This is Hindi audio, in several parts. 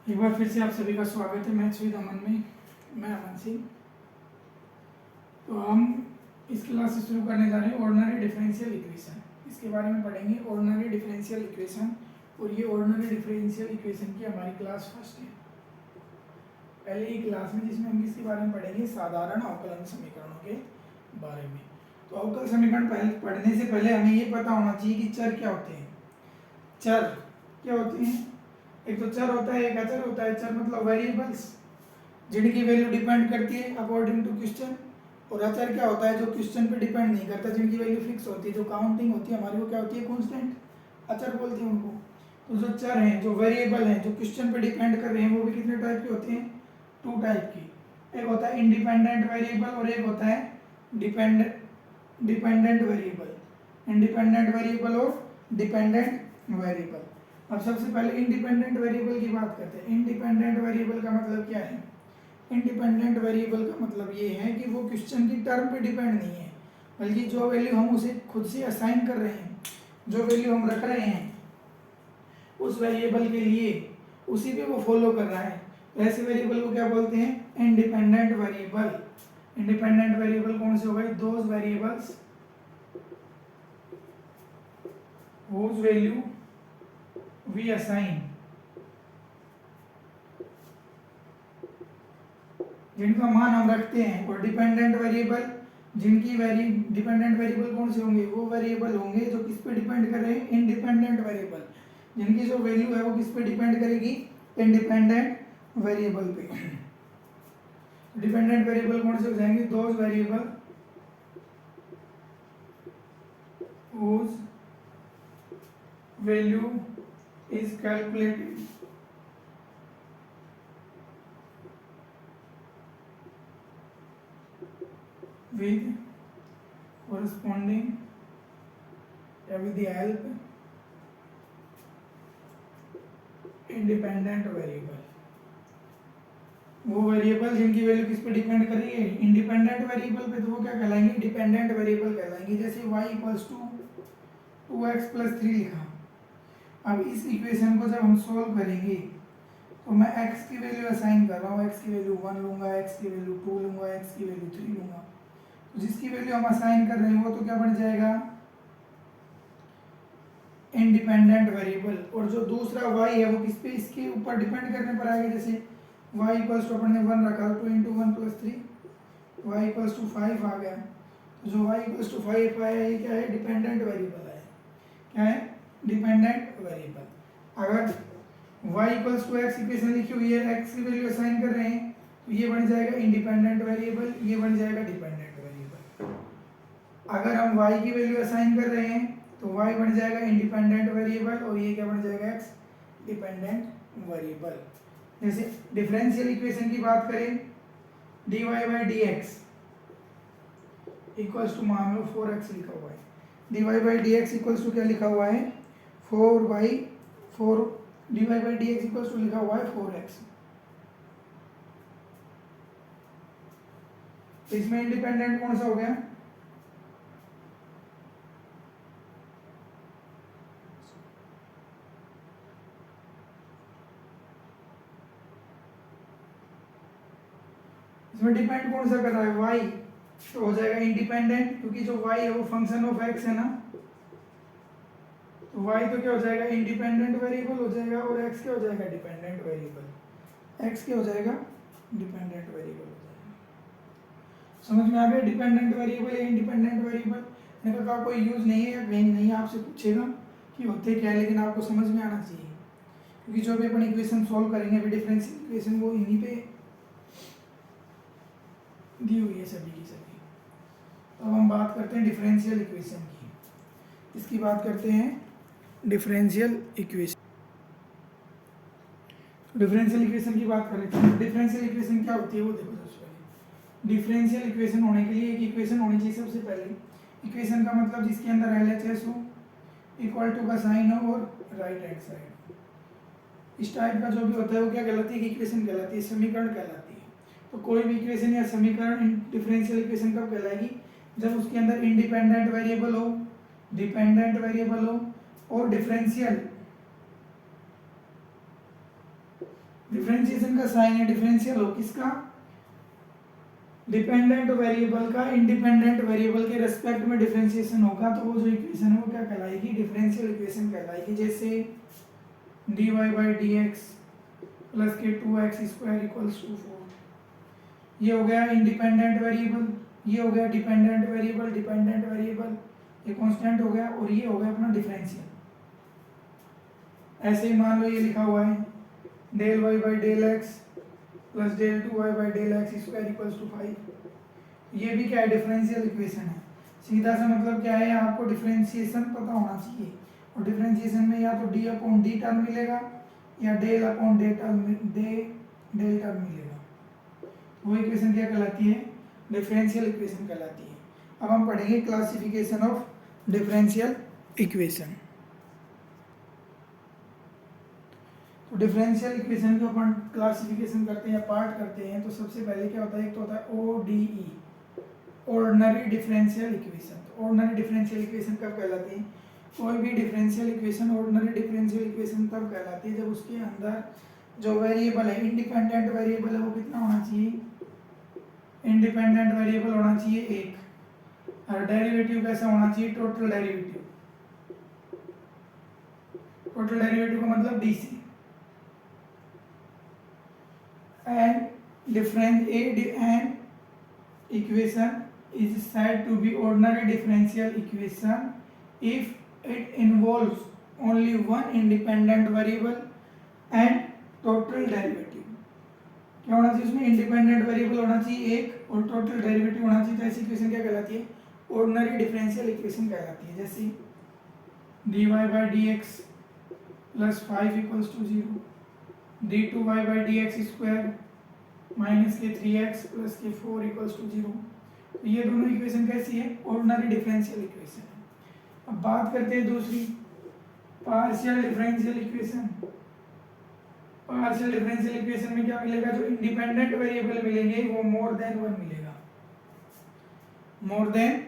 एक बार फिर से आप सभी का स्वागत है मैथ्स विद अमन में। मैं अमन सिंह। तो हम इस क्लास से शुरू करने जा रहे हैं ऑर्डिनरी डिफरेंशियल इक्वेशन। इसके बारे में पढ़ेंगे ऑर्डिनरी डिफरेंशियल इक्वेशन, और ये ऑर्डिनरी डिफरेंशियल इक्वेशन की हमारी क्लास फर्स्ट है, पहले ही क्लास में, जिसमें हम किसके बारे में पढ़ेंगे, साधारण अवकलन समीकरणों के बारे में। तो अवकल समीकरण पढ़ने से पहले हमें ये पता होना चाहिए कि चर क्या होते हैं। चर क्या होते हैं? एक तो चर होता है, एक अचर होता है। चर मतलब वेरिएबल्स जिनकी वैल्यू डिपेंड करती है अकॉर्डिंग टू क्वेश्चन, और अचर क्या होता है जो क्वेश्चन पे डिपेंड नहीं करता, जिनकी वैल्यू फिक्स होती है, जो काउंटिंग होती है हमारी वो क्या होती है, कांस्टेंट, अचर बोलते हैं उनको। तो जो चर हैं, जो वेरिएबल हैं, जो क्वेश्चन पे डिपेंड कर रहे हैं, वो भी कितने टाइप के होते हैं, टू टाइप की। एक होता है इंडिपेंडेंट वेरिएबल और एक होता है डिपेंडेंट वेरिएबल। इंडिपेंडेंट वेरिएबल और डिपेंडेंट वेरिएबल। अब सबसे पहले इंडिपेंडेंट वेरिएबल की बात करते हैं। इंडिपेंडेंट वेरिएबल का मतलब क्या है? इंडिपेंडेंट वेरिएबल का मतलब ये है कि वो क्वेश्चन की टर्म पे डिपेंड नहीं है, बल्कि जो वैल्यू हम उसे खुद से असाइन कर रहे हैं, जो वैल्यू हम रख रहे हैं उस वेरिएबल के लिए, उसी पे वो फॉलो कर रहा है। ऐसे वेरिएबल को क्या बोलते हैं? Independent variable. इंडिपेंडेंट वेरिएबल कौन से हो गए? Those variables whose value we assign, जिनका मान हम रखते हैं। और डिपेंडेंट वेरिएबल, डिपेंडेंट वेरिएबल कौन से होंगे? वो वेरिएबल होंगे जो किस पे डिपेंड कर रहे हैं? इंडिपेंडेंट वेरिएबल, जिनकी जो वैल्यू है वो किस पे डिपेंड करेगी? इंडिपेंडेंट वेरिएबल पे। डिपेंडेंट वेरिएबल कौन से हो जाएंगे? Those variable whose value is calculated with corresponding या with the help independent variable. वो वेरिएबल जिनकी वैल्यू किस पे डिपेंड कर रही है? इंडिपेंडेंट वेरिएबल पे, तो वो क्या कहलाएंगे? डिपेंडेंट वेरिएबल कहलाएंगे। जैसे y equals to 2x plus 3 लिखा। अब इस इक्वेशन को जब हम सॉल्व करेंगे तो मैं x की वैल्यू असाइन कर रहा हूँ, x की वैल्यू 1 लूंगा, x की वैल्यू 2 लूंगा, x की वैल्यू 3 लूंगा। तो जिसकी वैल्यू हम असाइन कर रहे हैं वो तो क्या बन जाएगा? Independent variable. और जो दूसरा y है वो किस पे, इसके ऊपर डिपेंड करने पर आएगा। जैसे y इक्वल्स टू अपन ने 1 रखा, 2 × 1 + 3 y इक्वल्स टू 5 आ गया। तो जो y इक्वल्स टू 5 आया ये क्या है? डिपेंडेंट वेरिएबल है। क्या है? Dependent variable. अगर y equals to x equation लिखी हुई है, x की वैल्यू असाइन कर रहे हैं, तो ये बन जाएगा इंडिपेंडेंट वेरिएबल, ये बन जाएगा डिपेंडेंट वेरिएबल। अगर हम y की वैल्यू असाइन कर रहे हैं तो y बन जाएगा इंडिपेंडेंट वेरिएबल, और ये क्या बन जाएगा? x dependent variable. जैसे डिफरेंशियल इक्वेशन की बात करें, dy/dx इक्वल्स टू, मान लो 4x लिखा हुआ है, dy/dx इक्वल्स टू क्या लिखा हुआ है? 4 dy/dx इक्वल्स टू लिखा हुआ है 4x। तो इसमें इंडिपेंडेंट कौन सा हो गया? इसमें डिपेंड कौन सा कर रहा है? y। तो हो जाएगा इंडिपेंडेंट, क्योंकि जो y है वो फंक्शन ऑफ x है ना। तो y तो क्या हो जाएगा? इंडिपेंडेंट वेरिएबल हो जाएगा, और x क्या हो जाएगा? Dependent variable. x क्या हो जाएगा? डिपेंडेंट वेरिएबल हो जाएगा। समझ में आ गया? डिपेंडेंट वेरिएबल या इंडिपेंडेंट वेरिएबल, इनका कोई यूज नहीं है, या कहीं नहीं आपसे पूछेगा कि होते क्या है, लेकिन आपको समझ में आना चाहिए, क्योंकि जो भी अपन इक्वेशन सॉल्व करेंगे अभी डिफरेंशियल इक्वेशन, वो इन्हीं पे दी हुई है सभी की सभी। तो अब हम बात करते हैं डिफरेंशियल इक्वेशन की। इसकी बात करते हैं डिफरेंशियल इक्वेशन। डिफरेंशियल इक्वेशन की बात करें तो डिफरेंशियल इक्वेशन क्या होती है वो देखो। सबसे पहले डिफरेंशियल इक्वेशन होने के लिए एक इक्वेशन होनी चाहिए सबसे पहले। इक्वेशन का मतलब जिसके अंदर LHS हो, इक्वल टू का साइन हो, और राइट हैंड साइड। इस टाइप का जो भी होता है वो क्या कहलाती है? इक्वेशन कहलाती है, समीकरण कहलाती है। तो कोई भी इक्वेशन या समीकरण डिफरेंशियल इक्वेशन कब कहलाएगी? जब उसके अंदर इंडिपेंडेंट वेरिएबल हो, डिपेंडेंट वेरिएबल हो, और डिफरेंशियल डिफरेंशिएशन का साइन है डिफरेंशियल हो किसका, डिपेंडेंट वेरिएबल का इंडिपेंडेंट वेरिएबल के रेस्पेक्ट में डिफरेंशिएशन होगा तो वो जो इक्वेशन है वो क्या कहलाएगी, डिफरेंशियल इक्वेशन कहलाएगी। जैसे dy by d x plus के 2x स्क्वायर इक्वल्स टू 4, ये हो गया इंडिपेंडेंट वेरिएबल, ये हो गया डिपेंडेंट वेरिएबल, डिपेंडेंट वेरिएबल ये कांस्टेंट हो गया और ये हो गया अपना डिफरेंशियल। ऐसे ही मान लो ये लिखा हुआ है del y by del x plus del 2y by del x square equals to 5, ये भी क्या है, डिफरेंशियल इक्वेशन है। सीधा सा मतलब क्या है, आपको डिफरेंशिएशन पता होना चाहिए और डिफरेंशिएशन में या तो d अपॉन डी टर्म मिलेगा या डेल अपॉन डेल टर्म मिलेगा। वो इक्वेशन क्या कहलाती है, डिफरेंशियल इक्वेशन कहलाती है। अब हम पढ़ेंगे क्लासिफिकेशन ऑफ डिफरेंशियल इक्वेशन। तो डिफरेंशियल इक्वेशन को अपन क्लासिफिकेशन करते हैं, पार्ट करते हैं। तो सबसे पहले क्या होता है, एक तो होता है ODE, ऑर्डिनरी डिफरेंशियल इक्वेशन। तो ऑर्डिनरी डिफरेंशियल इक्वेशन कब कहलाती है, कोई भी differential equation ordinary differential equation तब कहलाती है जब उसके अंदर जो वेरिएबल है, इंडिपेंडेंट वेरिएबल है, वो कितना होना चाहिए, इंडिपेंडेंट वेरिएबल होना चाहिए एक, और डेरिवेटिव कैसा होना चाहिए, टोटल डेरिवेटिव। टोटल डेरिवेटिव का मतलब DC। and equation is said to be ordinary differential equation if it involves only one independent variable and total derivative। क्या होना चाहिए उसमें, इंडिपेंडेंट वेरिएबल होना चाहिए एक और टोटल डेरिवेटिव होना चाहिए। तो ऐसी इक्वेशन क्या कहलाती है, ऑर्डिनरी डिफरेंशियल इक्वेशन कहलाती है। जैसे dy by d x plus 5 equals to 0, d2y by d x square minus के 3x प्लस के 4 इक्वल्स टू 0। तो ये दोनों इक्वेशन कैसी है, ऑर्डिनरी डिफरेंशियल इक्वेशन है। अब बात करते हैं दूसरी, partial differential equation. Partial differential equation में क्या मिलेगा, जो इंडिपेंडेंट वेरिएबल मिलेंगे वो मोर देन वन मिलेगा, मोर देन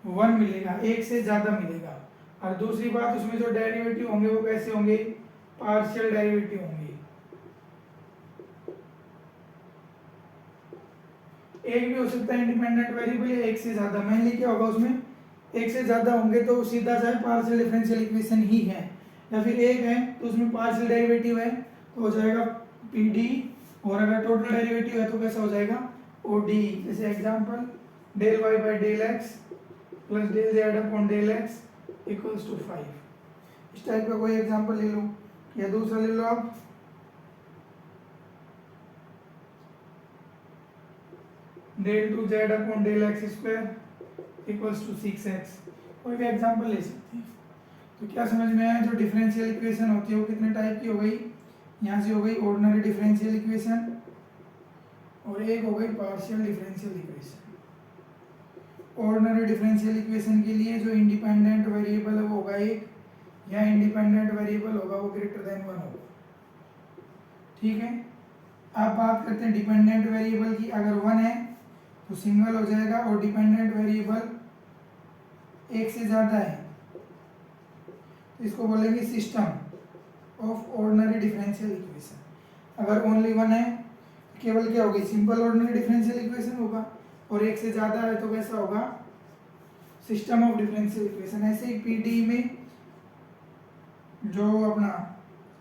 वन मिलेगा, एक से ज्यादा मिलेगा। और दूसरी बात, उसमें जो डेरिवेटिव होंगे वो कैसे होंगे, पार्शियल डेरिवेटिव होंगे। एक भी हो सकता है इंडिपेंडेंट वेरिएबल या एक से ज्यादा। मेनली क्या होगा उसमें, एक से ज्यादा होंगे तो सीधा सा पार्शियल डिफरेंशियल इक्वेशन ही है, या फिर एक है तो उसमें पार्शियल डेरिवेटिव है तो हो जाएगा PD, और अगर टोटल डेरिवेटिव है तो कैसा हो जाएगा ODE। जैसे example del y by del x plus del z upon del x equals to 5। इस टाइप का कोई एग्जांपल ले लो, या दूसरा ले लो आप del 2z upon del x square equals to 6x। कोई भी एग्जांपल ले सकते हैं। तो क्या समझ में आया, जो डिफरेंशियल इक्वेशन होती है वो कितने टाइप की हो गई, यहाँ से हो गई ऑर्डिनरी डिफरेंशियल इक्वेशन और एक हो गई partial differential equation. Ordinary differential equation के लिए जो इंडिपेंडेंट वेरिएबल है वो होगा एक, या इंडिपेंडेंट वेरिएबल होगा वो ग्रेटर देन 1 होगा। ठीक है, अब बात करते हैं डिपेंडेंट वेरिएबल की। अगर 1 है तो सिंगल हो जाएगा, और डिपेंडेंट वेरिएबल एक से ज्यादा है तो इसको बोलेंगे system of ordinary differential equation. अगर ओनली 1 है तो केवल क्या होगी, सिंपल ऑर्डिनरी डिफरेंशियल इक्वेशन होगा, और एक से ज्यादा है तो कैसा होगा, सिस्टम ऑफ डिफरेंशियल इक्वेशन। ऐसे ही PD में जो अपना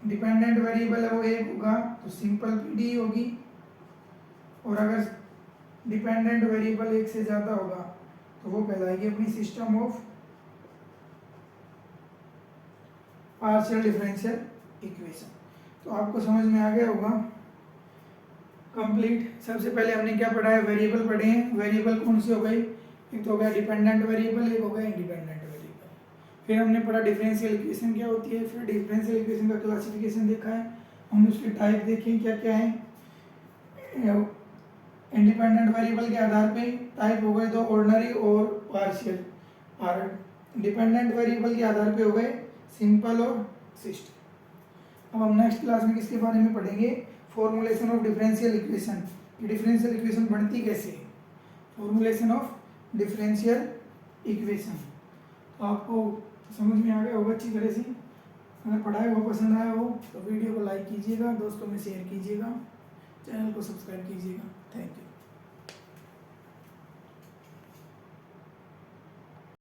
डिपेंडेंट वेरिएबल है वो एक होगा तो सिंपल PD होगी, और अगर डिपेंडेंट वेरिएबल एक से ज्यादा होगा तो वो कहलाएगी अपनी system of partial differential equation. तो आपको समझ में आ गया होगा कंप्लीट। सबसे पहले हमने क्या पढ़ा है, वेरिएबल पढ़े हैं। वेरिएबल कौन से हो गए, एक तो हो गया डिपेंडेंट वेरिएबल, एक हो गया इंडिपेंडेंट वेरिएबल। फिर हमने पढ़ा डिफरेंशियल इक्वेशन क्या होती है, फिर डिफरेंशियल इक्वेशन का क्लासिफिकेशन देखा है, हमने उसके टाइप देखे क्या क्या है। इंडिपेंडेंट वेरिएबल के आधार पे टाइप हो गए दो, ऑर्डिनरी और पार्शियल, और डिपेंडेंट वेरिएबल के आधार पे हो गए सिंपल और सिस्टम। अब हम नेक्स्ट क्लास में किसके बारे में पढ़ेंगे, formulation of differential equation. Differential equation बनती कैसे है, फॉर्मूलेशन ऑफ डिफरेंशियल इक्वेशन। तो आपको समझ में आ गया होगा अच्छी तरह से। अगर पढ़ाई को पसंद आया हो तो वीडियो को लाइक कीजिएगा, दोस्तों में शेयर कीजिएगा, चैनल को सब्सक्राइब कीजिएगा। Thank you.